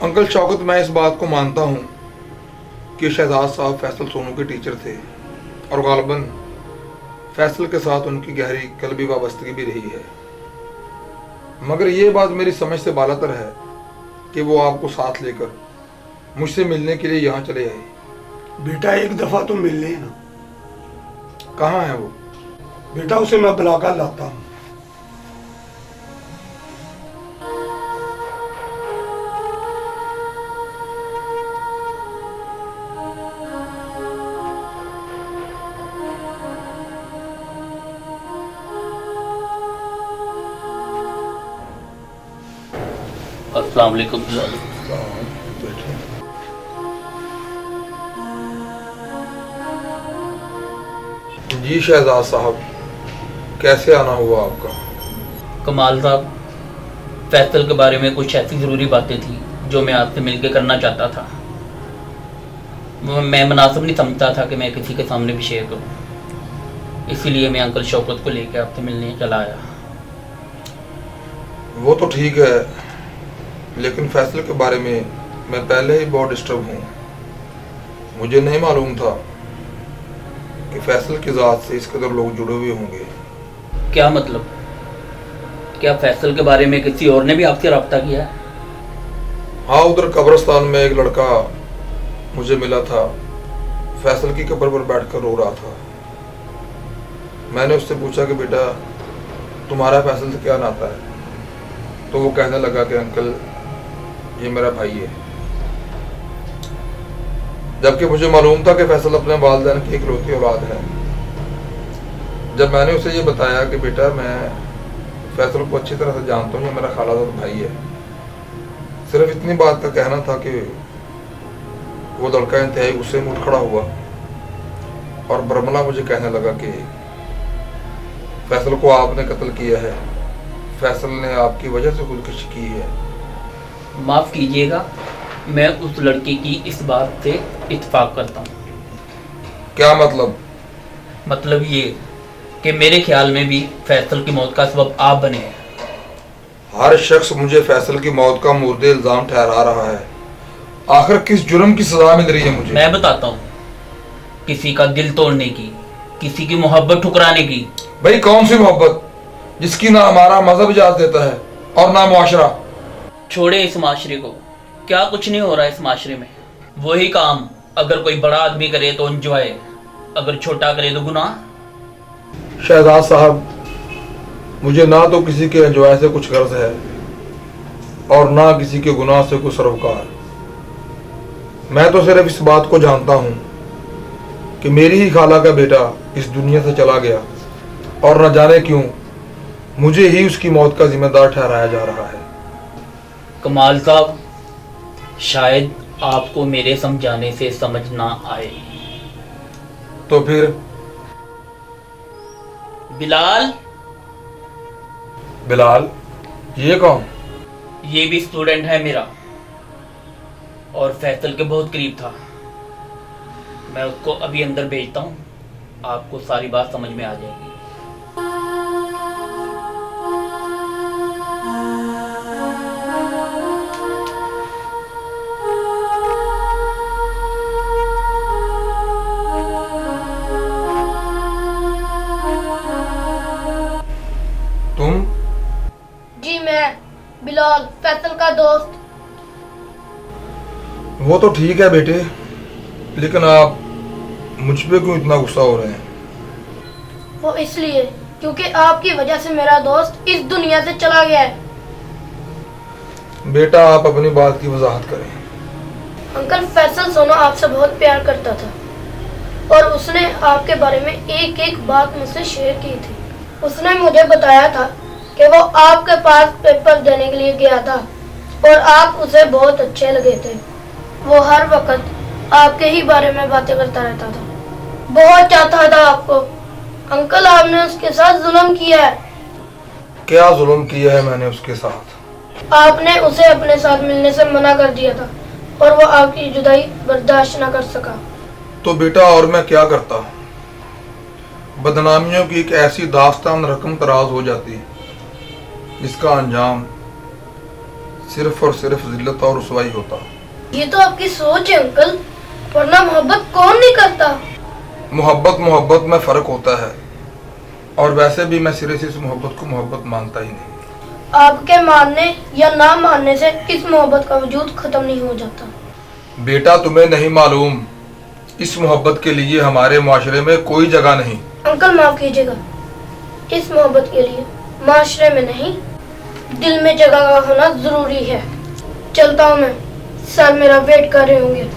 Uncle Shaukat, मैं इस बात को मानता हूँ कि शहजाद साहब फैसल सोनू के टीचर थे और गालिबन फैसल के साथ उनकी गहरी कल्बी वाबस्तगी भी रही है, मगर ये बात मेरी समझ से बालातर है कि वो आपको साथ लेकर मुझसे मिलने के लिए यहाँ चले आए। बेटा एक दफा तो मिल ले ना। कहाँ है वो? बेटा उसे मैं बुलाकर लाता हूँ। अस्सलाम वालेकुम। जी शहजाद साहब, कैसे आना हुआ आपका? कमाल साहब, फैसल के बारे में कुछ ऐसी ज़रूरी बातें थी जो मैं आपसे मिलकर करना चाहता था। मैं मुनासिब नहीं समझता था कि मैं किसी के सामने भी शेयर करूं, इसीलिए मैं अंकल शौकत को लेकर आपसे मिलने चला आया। वो तो ठीक है, लेकिन फैसल के बारे में मैं पहले ही बहुत डिस्टर्ब हूँ। मुझे नहीं मालूम था कि फैसल की ज़ात से इस कदर लोग जुड़े हुए होंगे। क्या मतलब? क्या फैसल के बारे में किसी और ने भी आपसे रब्ता किया है? हाँ, उधर कब्रिस्तान में एक लड़का मुझे मिला था, फैसल की कब्र पर बैठकर रो रहा था। मैंने उससे पूछा कि बेटा तुम्हारा फैसल से क्या नाता है? तो वो कहने लगा कि अंकल ये मेरा भाई है, जबकि मुझे मालूम था कि फैसल अपने वालिदैन की इकलौती औलाद है। जब मैंने उसे ये बताया कि बेटा मैं फैसल को अच्छी तरह से जानता हूँ, ये मेरा खालाजाद भाई है, सिर्फ इतनी बात का कहना था कि वो लड़का इंतहाई गुस्से में उठ खड़ा हुआ और बरमला मुझे कहने लगा कि फैसल को आपने कत्ल किया है, फैसल ने आपकी वजह से खुदकुशी की है। माफ़ कीजिएगा, मैं उस लड़के की इस बात से इत्तेफाक करता हूँ। क्या मतलब? मतलब ये कि मेरे ख्याल में भी फैसल की मौत का सबब आप बने हैं। हर शख्स मुझे फैसल की मौत का मुर्दे इल्जाम ठहरा रहा है। आखिर किस जुर्म की सजा मिल रही है मुझे? मैं बताता हूँ, किसी का दिल तोड़ने की, किसी की मोहब्बत ठुकराने की। भाई कौन सी मोहब्बत जिसकी ना हमारा मजहब इजाजत देता है और ना मुआशरा? छोड़े इस माशरे को, क्या कुछ नहीं हो रहा है इस माशरे में। वही काम अगर कोई बड़ा आदमी करे तो एंजॉय, अगर छोटा करे तो गुनाह। शहजाद साहब, मुझे ना तो किसी के एंजॉय से कुछ गर्ज है और ना किसी के गुनाह से कुछ सरोकार। मैं तो सिर्फ इस बात को जानता हूँ कि मेरी ही खाला का बेटा इस दुनिया से चला गया और न जाने क्यों मुझे ही उसकी मौत का जिम्मेदार ठहराया जा रहा है। कमाल साहब, शायद आपको मेरे समझाने से समझ ना आए। तो फिर? बिलाल। बिलाल? ये कौन? ये भी स्टूडेंट है मेरा और फैसल के बहुत करीब था। मैं उसको अभी अंदर भेजता हूँ, आपको सारी बात समझ में आ जाएगी। तुम? जी मैं बिलाल, फैसल का दोस्त। वो तो ठीक है बेटे, लेकिन आप मुझ पे क्यों इतना गुस्सा हो रहे हैं? वो इसलिए क्योंकि आपकी वजह से मेरा दोस्त इस दुनिया से चला गया है। बेटा आप अपनी बात की वजाहत करें। अंकल, फैसल सोनू आपसे बहुत प्यार करता था और उसने आपके बारे में एक एक बात मुझसे शेयर की थी। उसने मुझे बताया था कि वो आपके पास पेपर देने के लिए गया था और आप उसे बहुत अच्छे लगे थे। वो हर वक्त आपके ही बारे में बातें करता रहता था, बहुत चाहता था आपको। अंकल, आपने उसके साथ जुल्म किया है। क्या जुल्म किया है मैंने उसके साथ? आपने उसे अपने साथ मिलने से मना कर दिया था और वो आपकी जुदाई बर्दाश्त न कर सका। तो बेटा और मैं क्या करता? बदनामियों की एक ऐसी दास्तान रकम तराज हो जाती जिसका अंजाम सिर्फ और सिर्फ जिल्लत और रुसवाई होता। ये तो आपकी सोच है अंकल, वरना मोहब्बत कौन नहीं करता। मोहब्बत में फ़र्क होता है, और वैसे भी मैं सिरे से इस मोहब्बत को मोहब्बत मानता ही नहीं। आपके मानने या ना मानने से इस मोहब्बत का वजूद खत्म नहीं हो जाता। बेटा तुम्हें नहीं मालूम, इस मोहब्बत के लिए हमारे माशरे में कोई जगह नहीं। अंकल माफ कीजिएगा, इस मोहब्बत के लिए माशरे में नहीं, दिल में जगह का होना जरूरी है। चलता हूँ मैं, सर मेरा वेट कर रहे होंगे।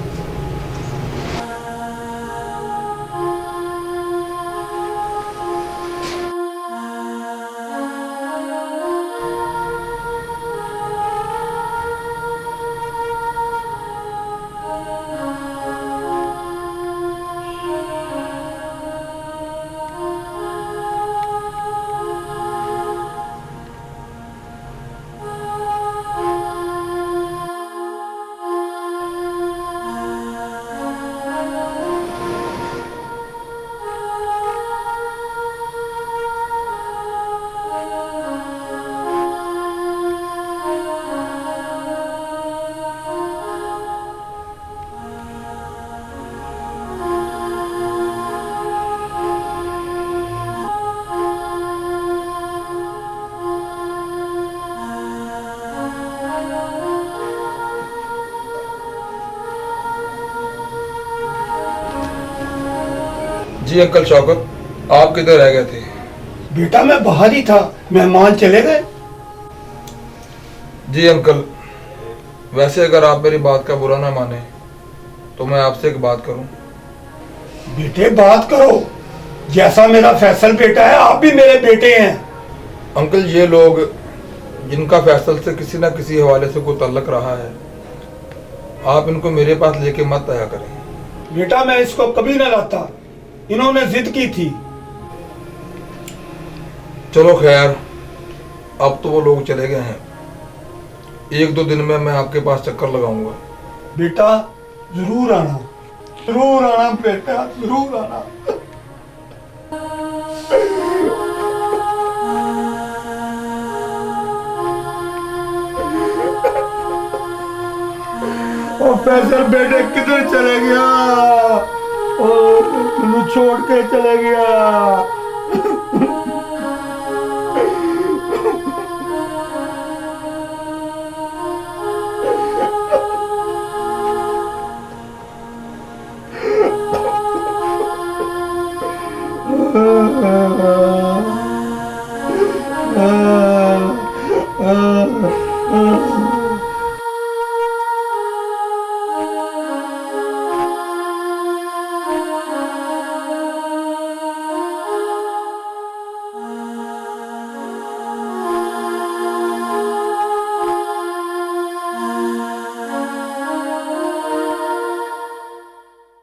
जी अंकल शौकत, आप किधर रह गए थे? बेटा मैं बाहर ही था, मेहमान चले गए। जी अंकल, वैसे अगर आप मेरी बात का बुरा ना माने तो मैं आपसे एक बात करूं। बेटे बात करो, जैसा मेरा फैसल बेटा है आप भी मेरे बेटे हैं। अंकल, ये लोग जिनका फैसल से किसी ना किसी हवाले से कोई ताल्लुक रहा है, आप इनको मेरे पास लेके मत आया करें। बेटा मैं इसको कभी ना लाता, इन्होंने जिद की थी। चलो खैर, अब तो वो लोग चले गए हैं। एक दो दिन में मैं आपके पास चक्कर लगाऊंगा। बेटा जरूर आना, जरूर आना बेटा, जरूर आना। ओ फैसल बेटे किधर चले गया? ओ तू छोड़ के चले गया।